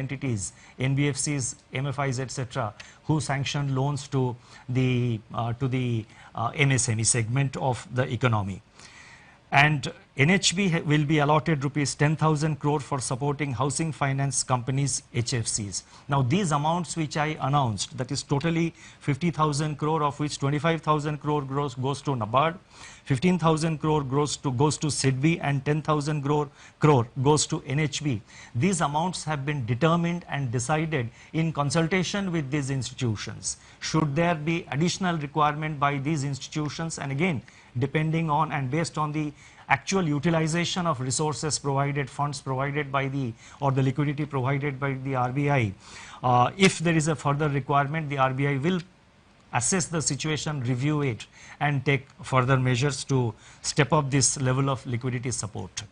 entities, NBFCs, MFIs, etc., who sanction loans to the MSME segment of the economy. And NHB will be allotted rupees 10,000 crore for supporting housing finance companies, HFCs. Now these amounts which I announced, that is totally 50,000 crore, of which 25,000 crore goes to NABARD, 15,000 crore goes to SIDBI, and 10,000 crore goes to NHB. These amounts have been determined and decided in consultation with these institutions. Should there be additional requirement by these institutions, and again depending on and based on the actual utilization of resources provided, funds provided by the liquidity provided by the RBI, if there is a further requirement, the RBI will assess the situation, review it, and take further measures to step up this level of liquidity support.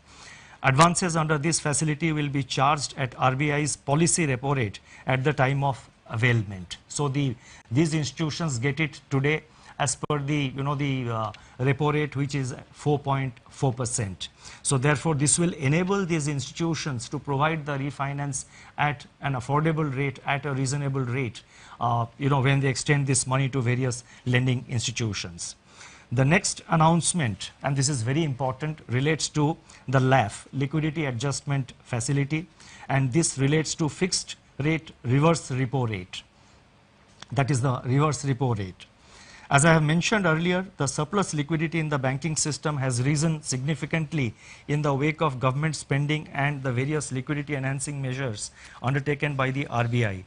Advances under this facility will be charged at RBI's policy repo rate at the time of availment. So these institutions get it today as per the repo rate, which is 4.4%. So therefore this will enable these institutions to provide the refinance at an affordable rate, at a reasonable rate, when they extend this money to various lending institutions. The next announcement, and this is very important, relates to the LAF, Liquidity Adjustment Facility, and this relates to fixed rate reverse repo rate. That is the reverse repo rate. As I have mentioned earlier, the surplus liquidity in the banking system has risen significantly in the wake of government spending and the various liquidity enhancing measures undertaken by the RBI.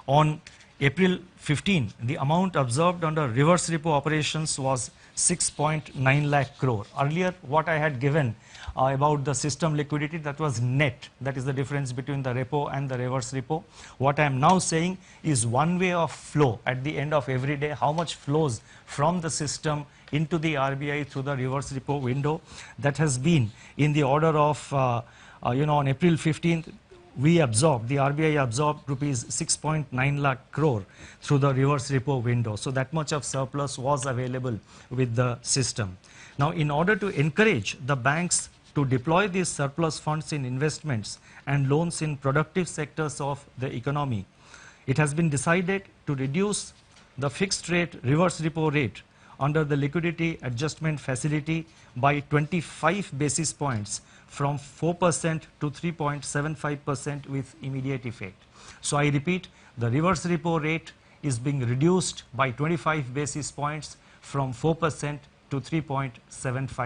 On April 15, the amount observed under reverse repo operations was 6.9 lakh crore. Earlier, what I had given about the system liquidity, that was net. That is the difference between the repo and the reverse repo. What I am now saying is one way of flow at the end of every day, how much flows from the system into the RBI through the reverse repo window. That has been in the order of, on April 15th, the RBI absorbed rupees 6.9 lakh crore through the reverse repo window. So that much of surplus was available with the system. Now, in order to encourage the banks to deploy these surplus funds in investments and loans in productive sectors of the economy, it has been decided to reduce the fixed rate reverse repo rate under the liquidity adjustment facility by 25 basis points from 4% to 3.75% with immediate effect. So I repeat, the reverse repo rate is being reduced by 25 basis points from 4% to 3.75%.